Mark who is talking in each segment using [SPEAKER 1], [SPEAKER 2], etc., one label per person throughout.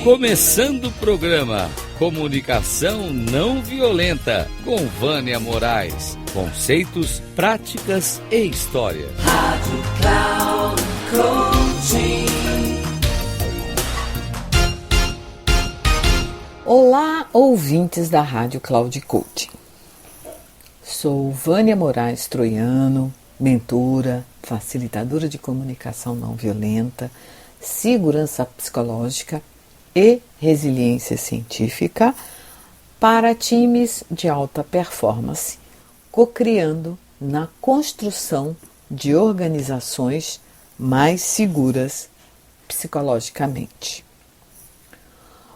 [SPEAKER 1] Começando o programa Comunicação Não Violenta, com Vânia Moraes. Conceitos, práticas e história.
[SPEAKER 2] Rádio Cloud Coaching.
[SPEAKER 3] Olá, ouvintes da Rádio Cloud Coaching. Sou Vânia Moraes Troiano, mentora, facilitadora de comunicação não violenta, segurança psicológica e resiliência científica para times de alta performance, co-criando na construção de organizações mais seguras psicologicamente.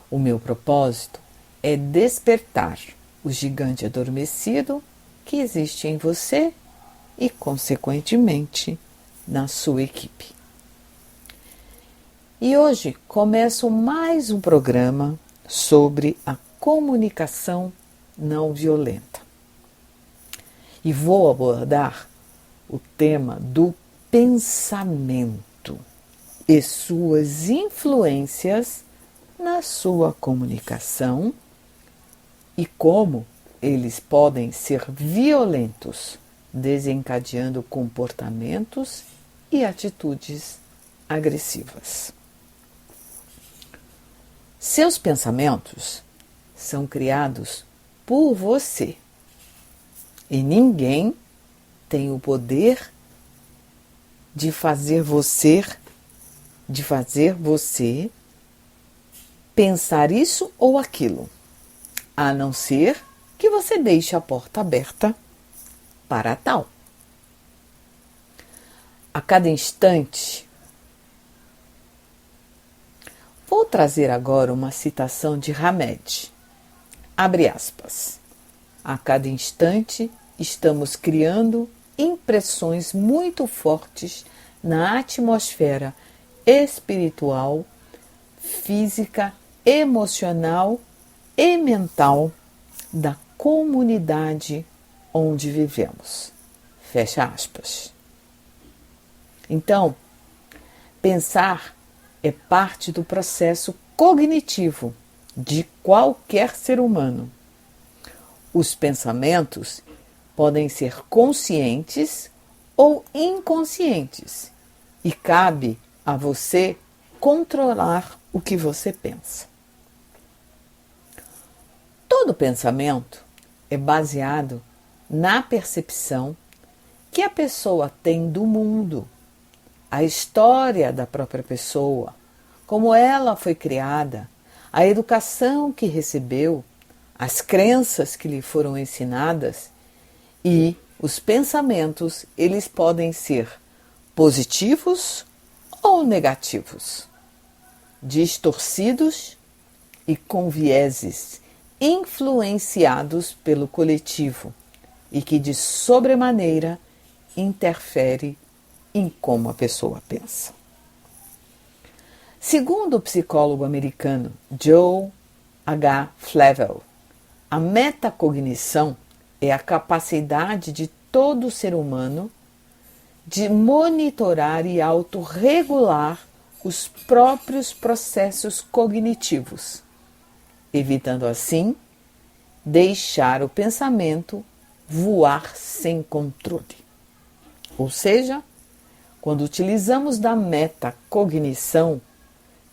[SPEAKER 3] O meu propósito é despertar o gigante adormecido que existe em você e, consequentemente, na sua equipe. E hoje começo mais um programa sobre a comunicação não violenta. E vou abordar o tema do pensamento e suas influências na sua comunicação e como eles podem ser violentos, desencadeando comportamentos e atitudes agressivas. Seus pensamentos são criados por você e ninguém tem o poder de fazer você pensar isso ou aquilo, a não ser que você deixe a porta aberta para tal. A cada instante, vou trazer agora uma citação de Hamed. Abre aspas. A cada instante estamos criando impressões muito fortes na atmosfera espiritual, física, emocional e mental da comunidade onde vivemos. Fecha aspas. Então, pensar é parte do processo cognitivo de qualquer ser humano. Os pensamentos podem ser conscientes ou inconscientes e cabe a você controlar o que você pensa. Todo pensamento é baseado na percepção que a pessoa tem do mundo, a história da própria pessoa, como ela foi criada, a educação que recebeu, as crenças que lhe foram ensinadas e os pensamentos, eles podem ser positivos ou negativos, distorcidos e com vieses, influenciados pelo coletivo e que de sobremaneira interfere em como a pessoa pensa. Segundo o psicólogo americano Joe H. Flavel, a metacognição é a capacidade de todo ser humano de monitorar e autorregular os próprios processos cognitivos, evitando assim deixar o pensamento voar sem controle. Ou seja, quando utilizamos da metacognição,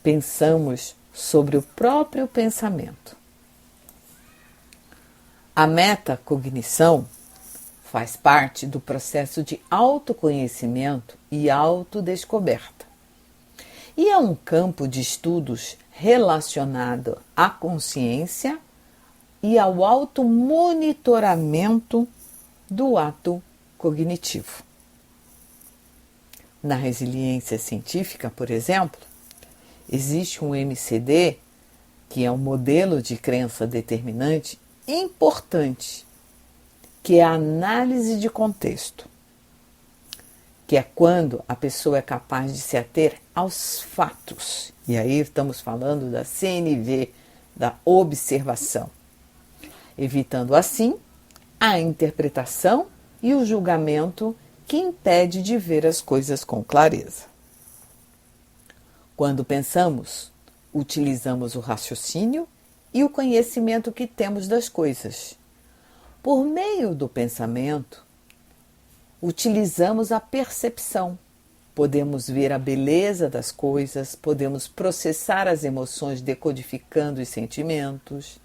[SPEAKER 3] pensamos sobre o próprio pensamento. A metacognição faz parte do processo de autoconhecimento e autodescoberta. E é um campo de estudos relacionado à consciência e ao automonitoramento do ato cognitivo. Na resiliência científica, por exemplo, existe um MCD, que é um modelo de crença determinante importante, que é a análise de contexto, que é quando a pessoa é capaz de se ater aos fatos. E aí estamos falando da CNV, da observação, evitando assim a interpretação e o julgamento que impede de ver as coisas com clareza. Quando pensamos, utilizamos o raciocínio e o conhecimento que temos das coisas. Por meio do pensamento, utilizamos a percepção. Podemos ver a beleza das coisas, podemos processar as emoções decodificando os sentimentos.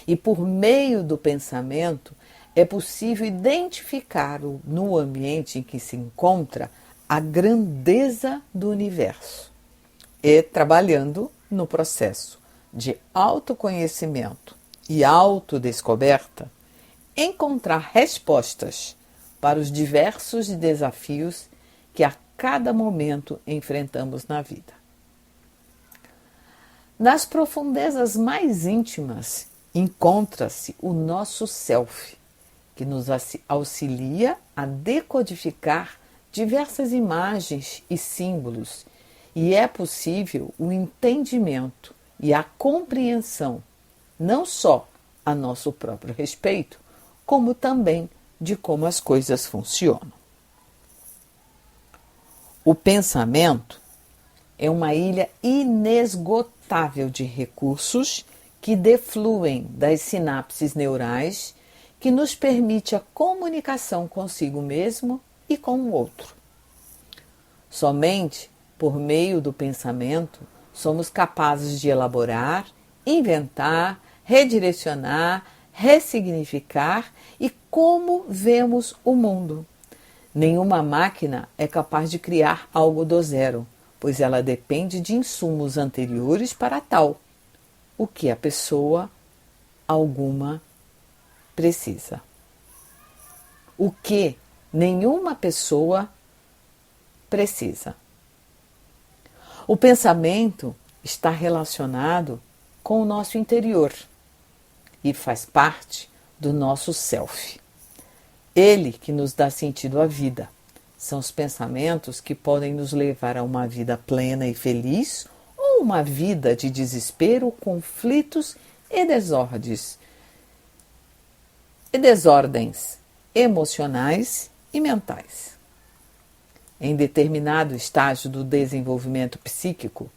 [SPEAKER 3] E por meio do pensamento é possível identificar no ambiente em que se encontra a grandeza do universo. E trabalhando no processo de autoconhecimento e autodescoberta, encontrar respostas para os diversos desafios que a cada momento enfrentamos na vida. Nas profundezas mais íntimas encontra-se o nosso self, que nos auxilia a decodificar diversas imagens e símbolos, e é possível o entendimento e a compreensão, não só a nosso próprio respeito, como também de como as coisas funcionam. O pensamento é uma ilha inesgotável de recursos que defluem das sinapses neurais que nos permite a comunicação consigo mesmo e com o outro. Somente por meio do pensamento somos capazes de elaborar, inventar, redirecionar, ressignificar e como vemos o mundo. Nenhuma máquina é capaz de criar algo do zero, pois ela depende de insumos anteriores para tal, o que a pessoa alguma precisa. O que nenhuma pessoa precisa. O pensamento está relacionado com o nosso interior e faz parte do nosso self. Ele que nos dá sentido à vida. São os pensamentos que podem nos levar a uma vida plena e feliz ou uma vida de desespero, conflitos e desordens emocionais e mentais. Em determinado estágio do desenvolvimento psíquico,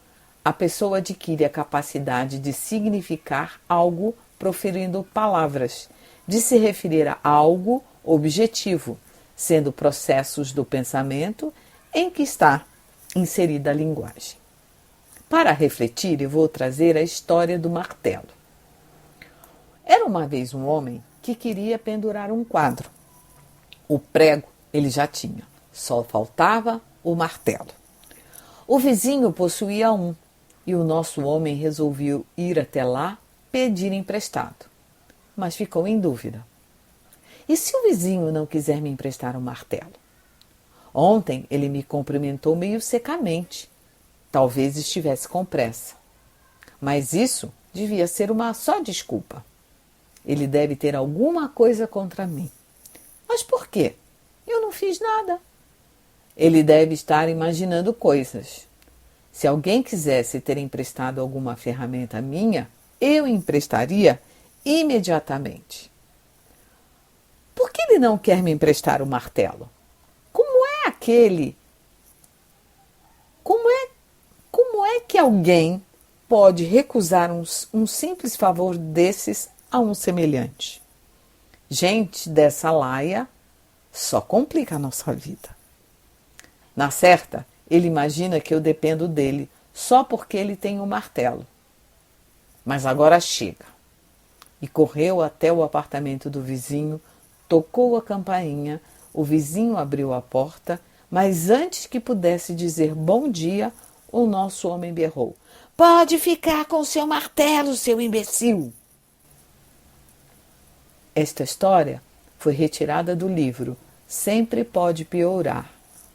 [SPEAKER 3] a pessoa adquire a capacidade de significar algo proferindo palavras, de se referir a algo objetivo, sendo processos do pensamento em que está inserida a linguagem. Para refletir, eu vou trazer a história do martelo. Era uma vez um homem que queria pendurar um quadro. O prego ele já tinha, só faltava o martelo. O vizinho possuía um e o nosso homem resolveu ir até lá pedir emprestado, mas ficou em dúvida. E se o vizinho não quiser me emprestar o martelo? Ontem ele me cumprimentou meio secamente. Talvez estivesse com pressa. Mas isso devia ser uma só desculpa. Ele deve ter alguma coisa contra mim. Mas por quê? Eu não fiz nada. Ele deve estar imaginando coisas. Se alguém quisesse ter emprestado alguma ferramenta minha, eu emprestaria imediatamente. Por que ele não quer me emprestar o martelo? Como é que alguém pode recusar um simples favor desses a um semelhante? Gente dessa laia só complica a nossa vida. Na certa, ele imagina que eu dependo dele só porque ele tem um martelo. Mas agora chega. E correu até o apartamento do vizinho, tocou a campainha, o vizinho abriu a porta, mas antes que pudesse dizer bom dia, o nosso homem berrou: "Pode ficar com seu martelo, seu imbecil!" Esta história foi retirada do livro Sempre Pode Piorar,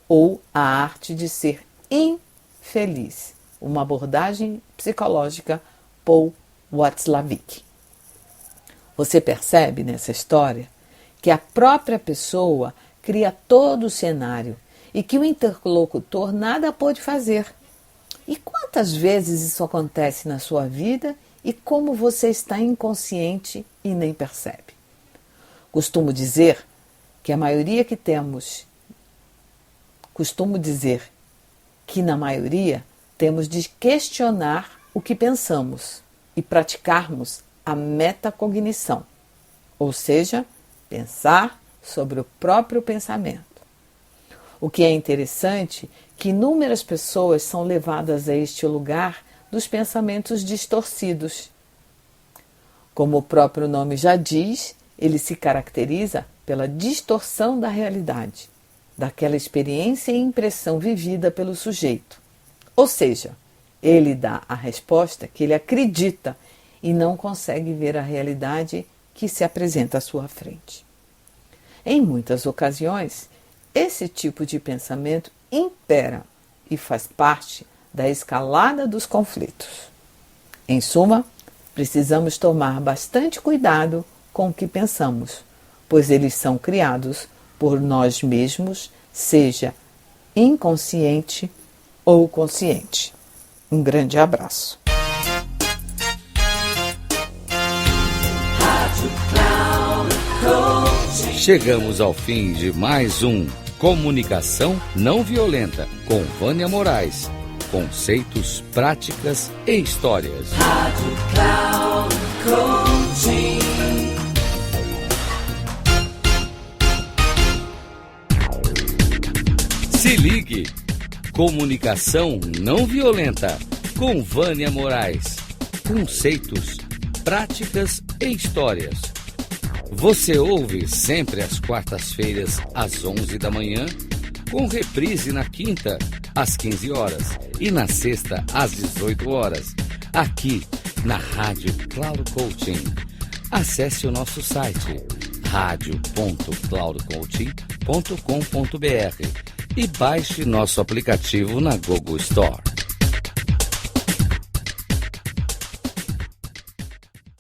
[SPEAKER 3] ou A Arte de Ser Infeliz, uma abordagem psicológica Paul Watzlawick. Você percebe nessa história que a própria pessoa cria todo o cenário e que o interlocutor nada pode fazer. E quantas vezes isso acontece na sua vida e como você está inconsciente e nem percebe? Costumo dizer que na maioria temos de questionar o que pensamos e praticarmos a metacognição, ou seja, pensar sobre o próprio pensamento. O que é interessante é que inúmeras pessoas são levadas a este lugar dos pensamentos distorcidos. Como o próprio nome já diz, ele se caracteriza pela distorção da realidade, daquela experiência e impressão vivida pelo sujeito. Ou seja, ele dá a resposta que ele acredita e não consegue ver a realidade que se apresenta à sua frente. Em muitas ocasiões, esse tipo de pensamento impera e faz parte da escalada dos conflitos. Em suma, precisamos tomar bastante cuidado com o que pensamos, pois eles são criados por nós mesmos, seja inconsciente ou consciente. Um grande abraço.
[SPEAKER 1] Chegamos ao fim de mais um Comunicação Não Violenta com Vânia Moraes. Conceitos, práticas e histórias.
[SPEAKER 2] Rádio Cloud Coaching.
[SPEAKER 1] Se ligue! Comunicação Não Violenta com Vânia Moraes. Conceitos, práticas e histórias. Você ouve sempre às quartas-feiras, às 11 da manhã, com reprise na quinta, às 15 horas e na sexta, às 18 horas, aqui na Rádio Cloud Coaching. Acesse o nosso site radio.cloudcoaching.com.br e baixe nosso aplicativo na Google Store.